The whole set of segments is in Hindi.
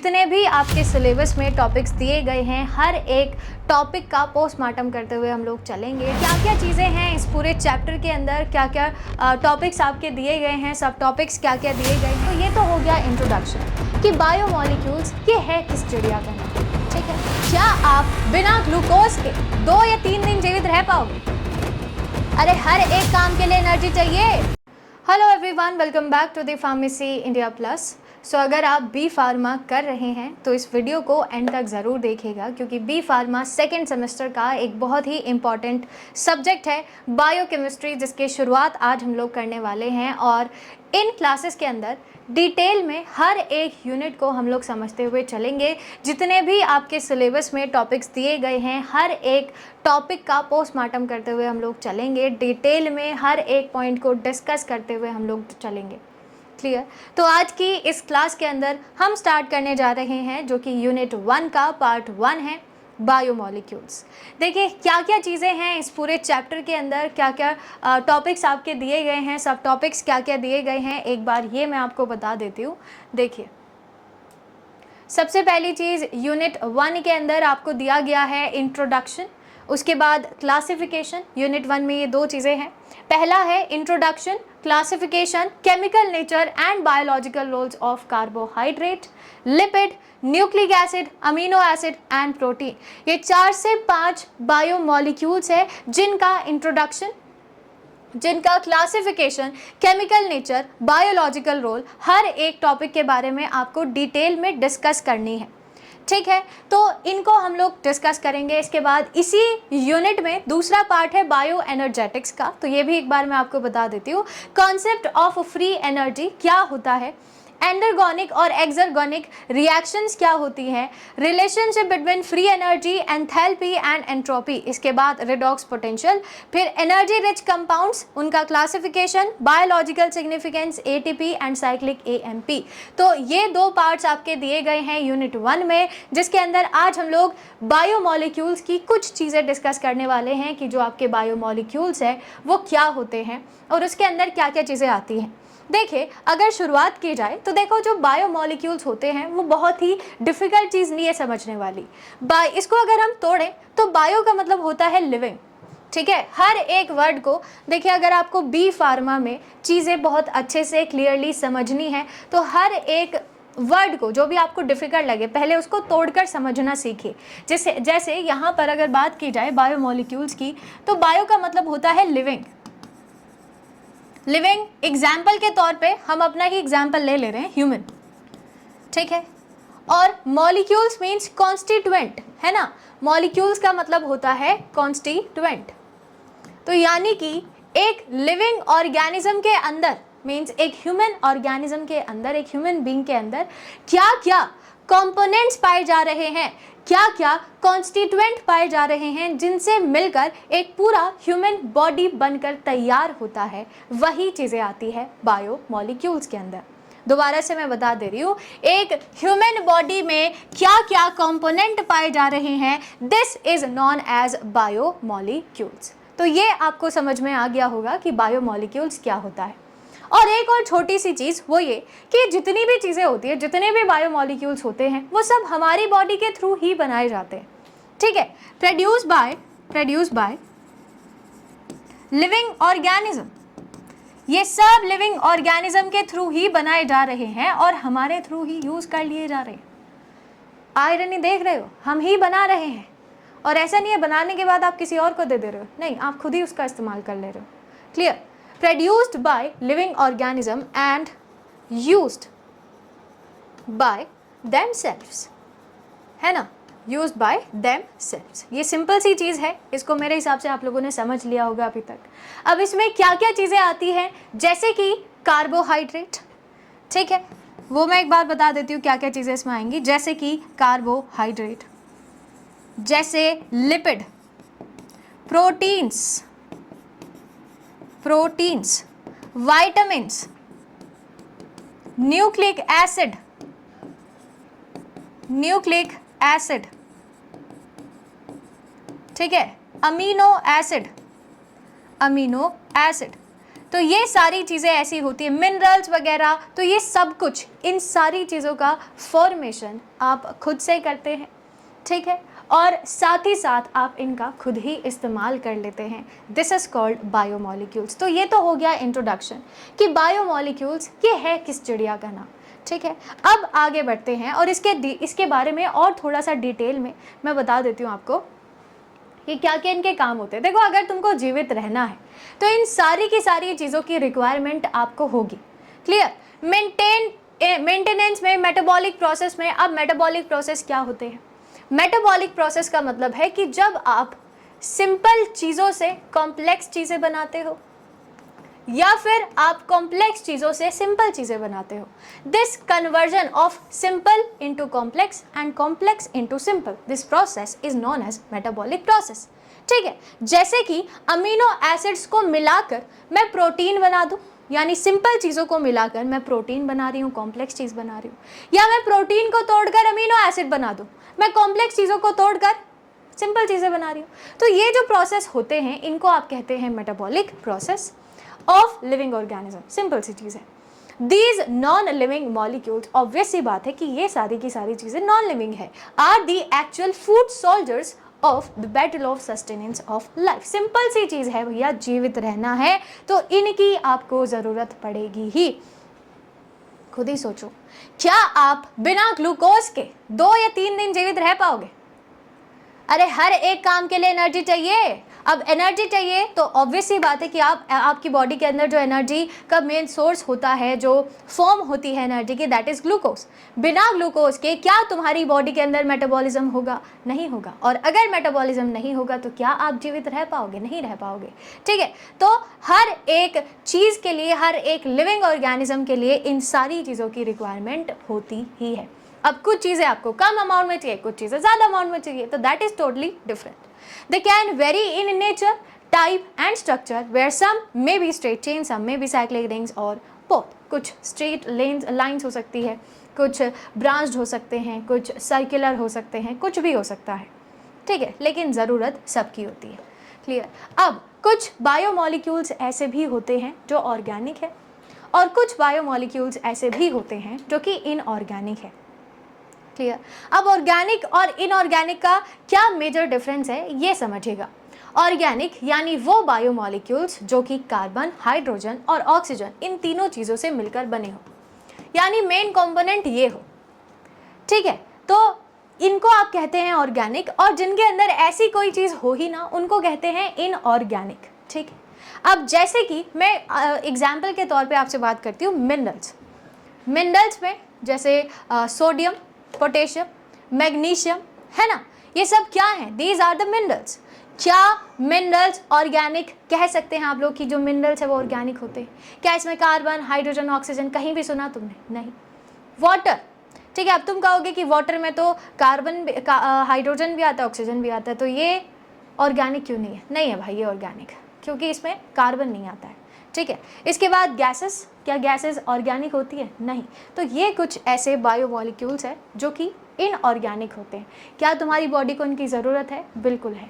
जितने भी आपके सिलेबस में टॉपिक्स दिए गए हैं, हर एक टॉपिक का पोस्टमार्टम करते हुए हम लोग चलेंगे। क्या क्या चीज़ें हैं इस पूरे चैप्टर के अंदर, क्या क्या टॉपिक्स आपके दिए गए हैं, सब टॉपिक्स क्या क्या दिए गए हैं। तो ये तो हो गया इंट्रोडक्शन कि बायोमॉलिक्यूल्स ये है किस चिड़िया का नाम, ठीक है। क्या आप बिना ग्लूकोज के 2 या 3 दिन जीवित रह पाओगे? अरे हर एक काम के लिए एनर्जी चाहिए। Hello everyone, welcome back to the pharmacy India plus. So अगर आप बी फार्मा कर रहे हैं तो इस वीडियो को एंड तक ज़रूर देखिएगा, क्योंकि बी फार्मा सेकेंड सेमेस्टर का एक बहुत ही इम्पॉर्टेंट सब्जेक्ट है बायोकेमिस्ट्री, जिसकी शुरुआत आज हम लोग करने वाले हैं। और इन क्लासेस के अंदर डिटेल में हर एक यूनिट को हम लोग समझते हुए चलेंगे। जितने भी आपके सिलेबस में टॉपिक्स दिए गए हैं, हर एक टॉपिक का पोस्टमार्टम करते हुए हम लोग चलेंगे। डिटेल में हर एक पॉइंट को डिस्कस करते हुए हम लोग चलेंगे। क्लियर? तो आज की इस क्लास के अंदर हम स्टार्ट करने जा रहे हैं जो कि यूनिट 1 का पार्ट 1 है, बायोमॉलिक्यूल्स। देखिए क्या क्या चीज़ें हैं इस पूरे चैप्टर के अंदर, क्या क्या टॉपिक्स आपके दिए गए हैं, सब टॉपिक्स क्या क्या दिए गए हैं, एक बार ये मैं आपको बता देती हूँ। देखिए, सबसे पहली चीज़ यूनिट 1 के अंदर आपको दिया गया है इंट्रोडक्शन, उसके बाद क्लासिफिकेशन। यूनिट 1 में ये 2 चीज़ें हैं। पहला है introduction, classification, chemical nature and biological roles of carbohydrate, lipid, nucleic acid, amino acid and protein. ये 4 से 5 बायोमॉलिक्यूल्स है जिनका इंट्रोडक्शन, जिनका classification, chemical nature, biological role, हर एक टॉपिक के बारे में आपको डिटेल में डिस्कस करनी है, ठीक है। तो इनको हम लोग डिस्कस करेंगे। इसके बाद इसी यूनिट में दूसरा पार्ट है बायो एनर्जेटिक्स का, तो ये भी एक बार मैं आपको बता देती हूँ। कॉन्सेप्ट ऑफ फ्री एनर्जी क्या होता है, एंडरगोनिक और एक्सरगोनिक रिएक्शंस क्या होती हैं, relationship between free energy, enthalpy and entropy, इसके बाद रिडॉक्स पोटेंशियल, फिर एनर्जी रिच कंपाउंड्स, उनका classification, biological significance, ATP and cyclic AMP. तो ये 2 पार्ट्स आपके दिए गए हैं यूनिट 1 में, जिसके अंदर आज हम लोग बायोमॉलिक्यूल्स की कुछ चीज़ें डिस्कस करने वाले हैं कि जो आपके बायोमॉलिक्यूल्स हैं वो क्या होते हैं और उसके अंदर क्या क्या चीज़ें आती हैं। देखिए, अगर शुरुआत की जाए तो देखो, जो बायोमॉलिक्यूल्स होते हैं वो बहुत ही डिफ़िकल्ट चीज़ नहीं है समझने वाली। इसको अगर हम तोड़ें तो बायो का मतलब होता है लिविंग, ठीक है। हर एक वर्ड को देखिए, अगर आपको बी फार्मा में चीज़ें बहुत अच्छे से क्लियरली समझनी है तो हर एक वर्ड को, जो भी आपको डिफ़िकल्ट लगे, पहले उसको तोड़कर समझना सीखिए। जैसे यहाँ पर अगर बात की जाए बायोमॉलिक्यूल्स की, तो बायो का मतलब होता है लिविंग। लिविंग एग्जाम्पल के तौर पे हम अपना ही एग्जाम्पल ले रहे हैं, ह्यूमन, ठीक है। और मॉलिक्यूल्स मीन्स कॉन्स्टिट्यूएंट, है ना। मॉलिक्यूल्स का मतलब होता है कॉन्स्टिट्यूएंट। तो यानी कि एक लिविंग ऑर्गेनिज्म के अंदर, मीन्स एक ह्यूमन ऑर्गेनिज्म के अंदर, एक ह्यूमन बीइंग के अंदर क्या क्या कंपोनेंट्स पाए जा रहे हैं, क्या क्या कॉन्स्टिट्यूएंट पाए जा रहे हैं, जिनसे मिलकर एक पूरा ह्यूमन बॉडी बनकर तैयार होता है, वही चीज़ें आती है बायोमॉलिक्यूल्स के अंदर। दोबारा से मैं बता दे रही हूँ, एक ह्यूमन बॉडी में क्या क्या कंपोनेंट पाए जा रहे हैं, this is known as biomolecules. तो ये आपको समझ में आ गया होगा कि बायोमॉलिक्यूल्स क्या होता है। और एक और छोटी सी चीज़ वो ये कि जितनी भी चीज़ें होती है, जितने भी बायोमॉलिक्यूल्स होते हैं, वो सब हमारी बॉडी के थ्रू ही बनाए जाते हैं, ठीक है। प्रोड्यूस बाय लिविंग ऑर्गेनिज्म, ये सब लिविंग ऑर्गेनिज्म के थ्रू ही बनाए जा रहे हैं और हमारे थ्रू ही यूज़ कर लिए जा रहे हैं। आयरनी देख रहे हो, हम ही बना रहे हैं। और ऐसा नहीं है बनाने के बाद आप किसी और को दे दे रहे हो, नहीं, आप खुद ही उसका इस्तेमाल कर ले रहे हो। Clear? Produced by living organism and used by themselves, है ना, used by themselves। ये सिंपल सी चीज़ है, इसको मेरे हिसाब से आप लोगों ने समझ लिया होगा अभी तक। अब इसमें क्या क्या चीज़ें आती हैं, जैसे कि कार्बोहाइड्रेट, ठीक है, वो मैं एक बार बता देती हूँ क्या क्या चीज़ें इसमें आएंगी। जैसे कि कार्बोहाइड्रेट, जैसे lipid, proteins, vitamins, nucleic acid, ठीक है, अमीनो एसिड, तो ये सारी चीज़ें ऐसी होती है, मिनरल्स वगैरह, तो ये सब कुछ, इन सारी चीज़ों का फॉर्मेशन आप खुद से करते हैं, ठीक है, और साथ ही साथ आप इनका खुद ही इस्तेमाल कर लेते हैं। This is called biomolecules. तो ये तो हो गया इंट्रोडक्शन कि बायोमॉलिक्यूल्स ये है किस चिड़िया का नाम, ठीक है। अब आगे बढ़ते हैं और इसके बारे में और थोड़ा सा डिटेल में मैं बता देती हूँ आपको कि क्या क्या इनके काम होते हैं। देखो, अगर तुमको जीवित रहना है तो इन सारी की सारी चीज़ों की रिक्वायरमेंट आपको होगी, क्लियर। मेंटेनेंस में, मेटाबॉलिक प्रोसेस में, अब मेटाबॉलिक प्रोसेस क्या होते हैं? मेटाबॉलिक प्रोसेस का मतलब है कि जब आप सिंपल चीज़ों से कॉम्प्लेक्स चीज़ें बनाते हो या फिर आप कॉम्प्लेक्स चीज़ों से सिंपल चीज़ें बनाते हो, this conversion of simple into complex and complex into simple, this process is known as metabolic process, ठीक है। जैसे कि अमीनो एसिड्स को मिलाकर मैं प्रोटीन बना दूं, यानी सिंपल चीज़ों को मिलाकर मैं प्रोटीन बना रही हूँ, कॉम्प्लेक्स चीज़ बना रही हूँ, या मैं प्रोटीन को तोड़कर अमीनो एसिड बना दूँ, मैं कॉम्प्लेक्स चीज़ों को तोड़कर सिंपल चीज़ें बना रही हूँ। तो ये जो प्रोसेस होते हैं इनको आप कहते हैं metabolic process of living organism. Simple सी चीज़ है। These non living molecules, obvious सी बात है कि ये सारी की सारी चीज़ें नॉन लिविंग है, are the actual food soldiers of the battle of sustenance of life. Simple सी चीज़ है भैया, जीवित रहना है तो इनकी आपको ज़रूरत पड़ेगी ही। खुद ही सोचो, क्या आप बिना ग्लूकोज के 2 या 3 दिन जीवित रह पाओगे? अरे हर एक काम के लिए एनर्जी चाहिए। अब एनर्जी चाहिए तो ऑब्वियस सी बात है कि आपकी बॉडी के अंदर जो एनर्जी का मेन सोर्स होता है, जो फॉर्म होती है एनर्जी की, दैट इज़ ग्लूकोज। बिना ग्लूकोज के क्या तुम्हारी बॉडी के अंदर मेटाबॉलिज्म होगा? नहीं होगा। और अगर मेटाबॉलिज्म नहीं होगा तो क्या आप जीवित रह पाओगे? नहीं रह पाओगे, ठीक है। तो हर एक चीज़ के लिए, हर एक लिविंग ऑर्गेनिज्म के लिए इन सारी चीज़ों की रिक्वायरमेंट होती ही है। अब कुछ चीज़ें आपको कम अमाउंट में चाहिए, कुछ चीज़ें ज़्यादा अमाउंट में चाहिए, तो that is totally different. They can vary in nature, type and structure, where some may be straight chain, some may be cyclic rings or both. कुछ straight lines हो सकती है, कुछ branched हो सकते हैं, कुछ circular हो सकते हैं, कुछ भी हो सकता है, ठीक है, लेकिन ज़रूरत सबकी होती है, क्लियर। अब कुछ बायोमॉलिक्यूल्स ऐसे भी होते हैं जो ऑर्गेनिक है और कुछ बायोमॉलिक्यूल्स ऐसे भी होते हैं जो कि इनऑर्गेनिक है, क्लियर। अब ऑर्गेनिक और इनऑर्गेनिक का क्या मेजर डिफरेंस है ये समझिएगा। ऑर्गेनिक यानी वो बायोमॉलिक्यूल्स जो कि कार्बन, हाइड्रोजन और ऑक्सीजन इन तीनों चीज़ों से मिलकर बने हो, यानी मेन कंपोनेंट ये हो, ठीक है, तो इनको आप कहते हैं ऑर्गेनिक। और जिनके अंदर ऐसी कोई चीज़ हो ही ना, उनको कहते हैं इनऑर्गेनिक, ठीक है। अब जैसे कि मैं एग्जाम्पल के तौर पे आपसे बात करती हूँ मिनरल्स में जैसे सोडियम, पोटेशियम, मैग्नीशियम, है ना, ये सब क्या है? These are the minerals. क्या मिनरल्स ऑर्गेनिक कह सकते हैं आप लोग कि जो मिनरल्स है वो ऑर्गेनिक होते हैं? क्या इसमें कार्बन, हाइड्रोजन, ऑक्सीजन कहीं भी सुना तुमने? नहीं। वाटर, ठीक है, अब तुम कहोगे कि वाटर में तो कार्बन, हाइड्रोजन भी आता है, ऑक्सीजन भी आता है, तो ये ऑर्गेनिक क्यों नहीं है? नहीं है भाई, ये ऑर्गेनिक, क्योंकि इसमें कार्बन नहीं आता है, ठीक है। इसके बाद गैसेस, क्या गैसेस ऑर्गेनिक होती है? नहीं। तो ये कुछ ऐसे बायोमॉलिक्यूल्स हैं जो कि इनऑर्गेनिक होते हैं। क्या तुम्हारी बॉडी को इनकी ज़रूरत है? बिल्कुल है।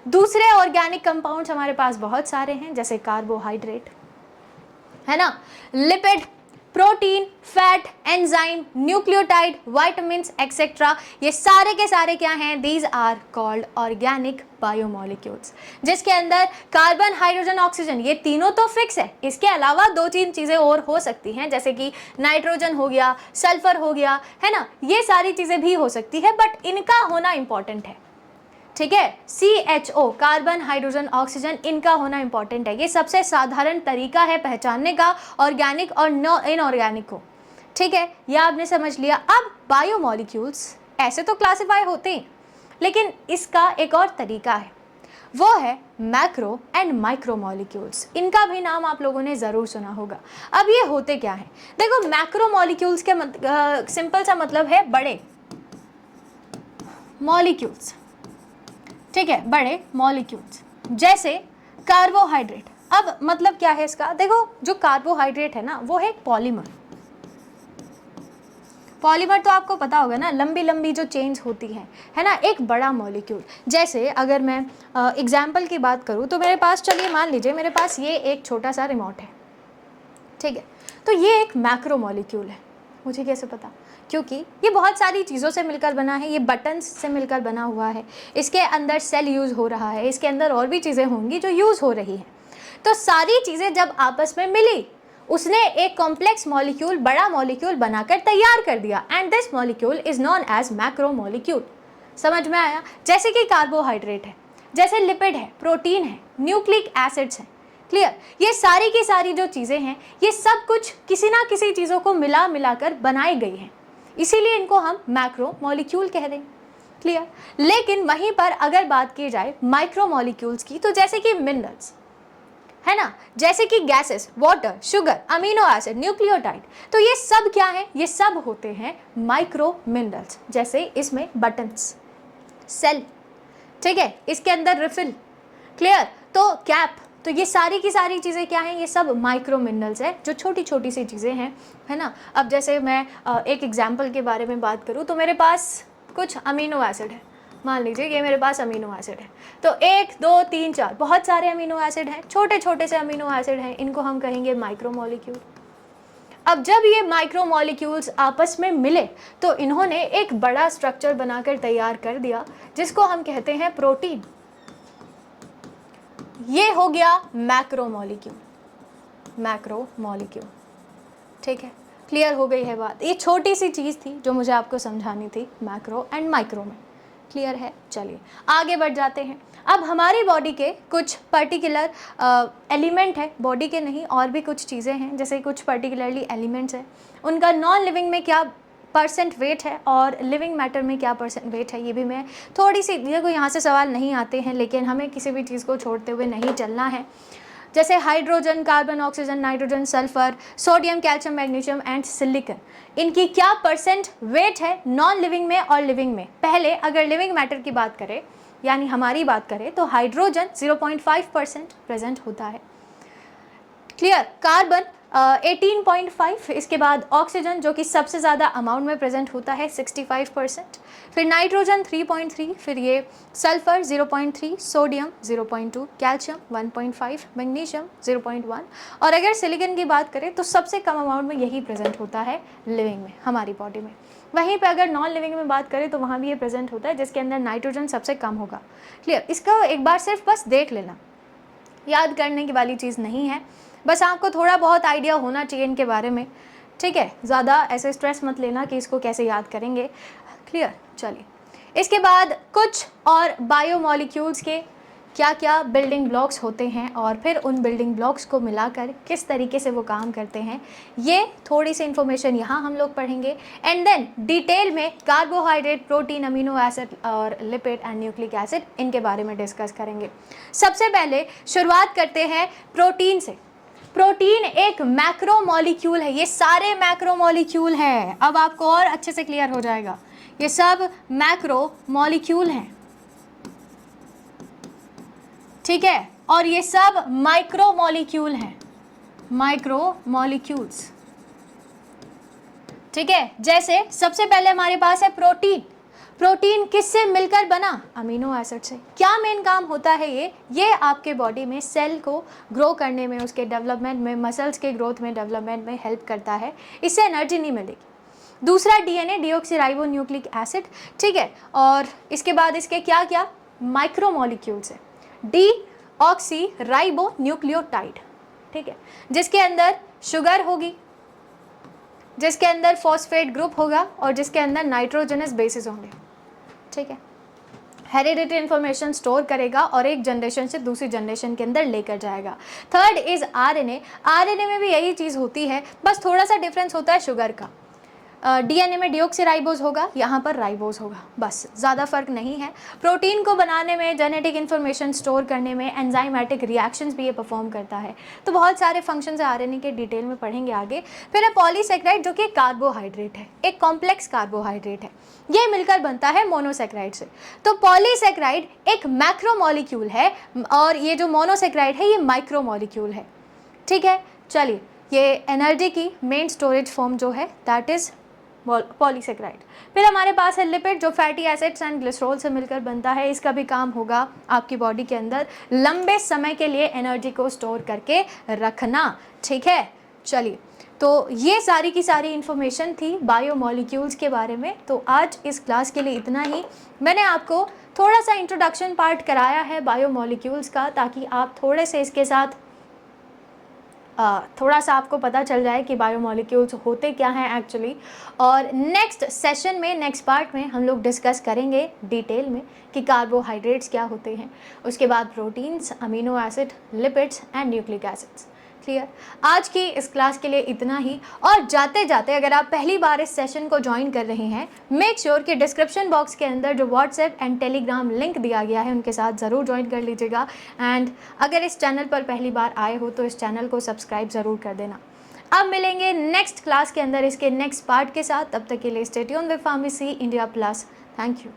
दूसरे ऑर्गेनिक कंपाउंड्स हमारे पास बहुत सारे हैं, जैसे कार्बोहाइड्रेट, है ना, lipid, protein, fat, enzyme, nucleotide, vitamins etcetera, ये सारे के सारे क्या हैं? These are called organic biomolecules, जिसके अंदर कार्बन, हाइड्रोजन, ऑक्सीजन ये तीनों तो फिक्स है। इसके अलावा 2-3 चीज़ें और हो सकती हैं, जैसे कि नाइट्रोजन हो गया, सल्फर हो गया, है ना, ये सारी चीज़ें भी हो सकती है, बट इनका होना इंपॉर्टेंट है, ठीक है। CHO, कार्बन, हाइड्रोजन, ऑक्सीजन, इनका होना इंपॉर्टेंट है। ये सबसे साधारण तरीका है पहचानने का ऑर्गेनिक और इनऑर्गेनिक को, ठीक है, ये आपने समझ लिया। अब बायोमॉलिक्यूल्स ऐसे तो क्लासिफाई होते हैं, लेकिन इसका एक और तरीका है, वो है मैक्रो एंड माइक्रो मॉलिक्यूल्स। इनका भी नाम आप लोगों ने ज़रूर सुना होगा। अब ये होते क्या है? देखो, मैक्रो मॉलिक्यूल्स के सिंपल सा मतलब है बड़े मॉलिक्यूल्स, ठीक है, बड़े मॉलिक्यूल्स, जैसे कार्बोहाइड्रेट। अब मतलब क्या है इसका? देखो, जो कार्बोहाइड्रेट है ना, वो है एक पॉलीमर, पॉलीमर तो आपको पता होगा ना, लंबी लंबी जो चेन्स होती हैं, है ना, एक बड़ा मॉलिक्यूल। जैसे अगर मैं एग्जाम्पल की बात करूँ तो मेरे पास, चलिए मान लीजिए मेरे पास ये एक छोटा सा रिमोट है, ठीक है, तो ये एक मैक्रो मॉलिक्यूल है। मुझे कैसे पता? क्योंकि ये बहुत सारी चीज़ों से मिलकर बना है, ये बटन्स से मिलकर बना हुआ है, इसके अंदर सेल यूज़ हो रहा है, इसके अंदर और भी चीज़ें होंगी जो यूज़ हो रही हैं। तो सारी चीज़ें जब आपस में मिली, उसने एक कॉम्प्लेक्स मॉलिक्यूल, बड़ा मॉलिक्यूल बनाकर तैयार कर दिया, and this molecule is known as macromolecule. समझ में आया? जैसे कि कार्बोहाइड्रेट है, जैसे लिपिड है, प्रोटीन है, न्यूक्लिक एसिड्स हैं। क्लियर? ये सारी की सारी जो चीज़ें हैं, ये सब कुछ किसी ना किसी चीज़ों को मिलाकर बनाई गई हैं, इसीलिए इनको हम मैक्रो मॉलिक्यूल कह दें। क्लियर? लेकिन वहीं पर अगर बात की जाए माइक्रो मॉलिक्यूल्स की, तो जैसे कि मिनरल्स, है ना, जैसे कि gases, water, sugar, amino acid, nucleotide, तो ये सब क्या है? ये सब होते हैं माइक्रो मिनरल्स। जैसे इसमें बटन्स, सेल, ठीक है, इसके अंदर रिफिल, क्लियर, तो कैप, तो ये सारी की सारी चीज़ें क्या हैं? ये सब माइक्रो मिनरल्स है, जो छोटी छोटी सी चीज़ें हैं, है ना। अब जैसे मैं एक एग्जाम्पल के बारे में बात करूँ तो मेरे पास कुछ अमीनो एसिड है, मान लीजिए ये मेरे पास अमीनो एसिड है, तो 1 2 3 4 बहुत सारे अमीनो एसिड हैं, छोटे छोटे से अमीनो एसिड हैं, इनको हम कहेंगे माइक्रो मॉलिक्यूल। अब जब ये माइक्रो मॉलिक्यूल्स आपस में मिले तो इन्होंने एक बड़ा स्ट्रक्चर बनाकर तैयार कर दिया, जिसको हम कहते हैं प्रोटीन। ये हो गया मैक्रो मॉलिक्यूल, मैक्रो मॉलिक्यूल, ठीक है। क्लियर हो गई है बात? ये छोटी सी चीज़ थी जो मुझे आपको समझानी थी मैक्रो एंड माइक्रो में। क्लियर है? चलिए आगे बढ़ जाते हैं। अब हमारी बॉडी के कुछ पर्टिकुलर एलिमेंट है, बॉडी के नहीं और भी कुछ चीज़ें हैं, जैसे कुछ पर्टिकुलरली एलिमेंट्स हैं, उनका नॉन लिविंग में क्या परसेंट वेट है और लिविंग मैटर में क्या परसेंट वेट है, ये भी मैं थोड़ी सी, देखो यहाँ से सवाल नहीं आते हैं, लेकिन हमें किसी भी चीज़ को छोड़ते हुए नहीं चलना है। जैसे hydrogen, carbon, oxygen, nitrogen, sulphur, sodium, calcium, magnesium and silicon, इनकी क्या परसेंट वेट है नॉन लिविंग में और लिविंग में। पहले अगर लिविंग मैटर की बात करें, यानी हमारी बात करें, तो हाइड्रोजन 0.5% प्रेजेंट होता है। क्लियर? कार्बन 18.5, इसके बाद ऑक्सीजन जो कि सबसे ज़्यादा अमाउंट में प्रेजेंट होता है 65%, फिर नाइट्रोजन 3.3, फिर ये सल्फर 0.3, सोडियम 0.2, कैल्शियम 1.5, मैग्नीशियम 0.1, और अगर सिलिकॉन की बात करें तो सबसे कम अमाउंट में यही प्रेजेंट होता है लिविंग में, हमारी बॉडी में। वहीं पे अगर नॉन लिविंग में बात करें तो वहाँ भी ये प्रेजेंट होता है, जिसके अंदर नाइट्रोजन सबसे कम होगा। क्लियर? इसका एक बार सिर्फ बस देख लेना, याद करने की वाली चीज़ नहीं है, बस आपको थोड़ा बहुत आइडिया होना चाहिए इनके बारे में, ठीक है। ज़्यादा ऐसे स्ट्रेस मत लेना कि इसको कैसे याद करेंगे। क्लियर? चलिए इसके बाद कुछ और बायोमॉलिक्यूल्स के क्या क्या बिल्डिंग ब्लॉक्स होते हैं और फिर उन बिल्डिंग ब्लॉक्स को मिलाकर किस तरीके से वो काम करते हैं, ये थोड़ी सी इन्फॉर्मेशन यहाँ हम लोग पढ़ेंगे। एंड देन डिटेल में कार्बोहाइड्रेट, प्रोटीन, अमीनो एसिड और लिपिड एंड न्यूक्लिक एसिड, इनके बारे में डिस्कस करेंगे। सबसे पहले शुरुआत करते हैं प्रोटीन से। प्रोटीन एक मैक्रो मॉलिक्यूल है, ये सारे मैक्रो मॉलिक्यूल हैं। अब आपको और अच्छे से क्लियर हो जाएगा, ये सब मैक्रो मॉलिक्यूल हैं, ठीक है, और ये सब माइक्रो मॉलिक्यूल हैं, माइक्रो मॉलिक्यूल्स, ठीक है। जैसे सबसे पहले हमारे पास है प्रोटीन। प्रोटीन किससे मिलकर बना? अमीनो एसिड से। क्या मेन काम होता है ये आपके बॉडी में सेल को ग्रो करने में, उसके डेवलपमेंट में, मसल्स के ग्रोथ में, डेवलपमेंट में हेल्प करता है, इससे एनर्जी नहीं मिलेगी। दूसरा डीएनए, डीऑक्सीराइबो न्यूक्लिक एसिड, ठीक है, और इसके बाद इसके क्या क्या माइक्रो मॉलिक्यूल्स है, डीऑक्सीराइबो न्यूक्लियोटाइड, ठीक है, जिसके अंदर शुगर होगी, जिसके अंदर फॉस्फेट ग्रुप होगा और जिसके अंदर नाइट्रोजनस बेसिस होंगे, ठीक है। हेरिडिटरी इंफॉर्मेशन स्टोर करेगा और एक जनरेशन से दूसरी जनरेशन के अंदर लेकर जाएगा। Third is RNA. आरएनए में भी यही चीज़ होती है, बस थोड़ा सा डिफरेंस होता है शुगर का। डीएनए में डीऑक्सीराइबोज होगा, यहाँ पर राइबोज होगा, बस ज़्यादा फर्क नहीं है। प्रोटीन को बनाने में, जेनेटिक इन्फॉर्मेशन स्टोर करने में, एंजाइमेटिक रिएक्शंस भी ये परफॉर्म करता है। तो बहुत सारे फंक्शंस है आरएनए के, डिटेल में पढ़ेंगे आगे। फिर है पॉलीसेक्राइड, जो कि कार्बोहाइड्रेट है, एक कॉम्प्लेक्स कार्बोहाइड्रेट है, ये मिलकर बनता है मोनोसेक्राइड से। तो पॉलीसेक्राइड एक मैक्रोमोलिक्यूल है और ये जो मोनोसेक्राइड है ये माइक्रोमोलिक्यूल है, ठीक है। चलिए, ये एनर्जी की मेन स्टोरेज फॉर्म जो है दैट इज़ पॉलीसेक्राइड। फिर हमारे पास है लिपिड, जो फैटी एसिड्स एंड ग्लिसरॉल से मिलकर बनता है। इसका भी काम होगा आपकी बॉडी के अंदर लंबे समय के लिए एनर्जी को स्टोर करके रखना। ठीक है, चलिए, तो ये सारी की सारी इन्फॉर्मेशन थी बायोमॉलिक्यूल्स के बारे में। तो आज इस क्लास के लिए इतना ही। मैंने आपको थोड़ा सा इंट्रोडक्शन पार्ट कराया है बायोमॉलिक्यूल्स का, ताकि आप थोड़े से इसके साथ थोड़ा सा आपको पता चल जाए कि बायोमॉलिक्यूल्स होते क्या हैं एक्चुअली। और नेक्स्ट सेशन में, नेक्स्ट पार्ट में हम लोग डिस्कस करेंगे डिटेल में कि कार्बोहाइड्रेट्स क्या होते हैं, उसके बाद proteins, amino acid, lipids and nucleic acids. Clear? आज की इस क्लास के लिए इतना ही। और जाते जाते अगर आप पहली बार इस सेशन को ज्वाइन कर रहे हैं, मेक श्योर कि डिस्क्रिप्शन बॉक्स के अंदर जो व्हाट्सएप एंड टेलीग्राम लिंक दिया गया है उनके साथ ज़रूर ज्वाइन कर लीजिएगा। एंड अगर इस चैनल पर पहली बार आए हो तो इस चैनल को सब्सक्राइब ज़रूर कर देना। अब मिलेंगे नेक्स्ट क्लास के अंदर इसके नेक्स्ट पार्ट के साथ। तब तक के लिए stay tuned with pharmacy India plus. Thank you.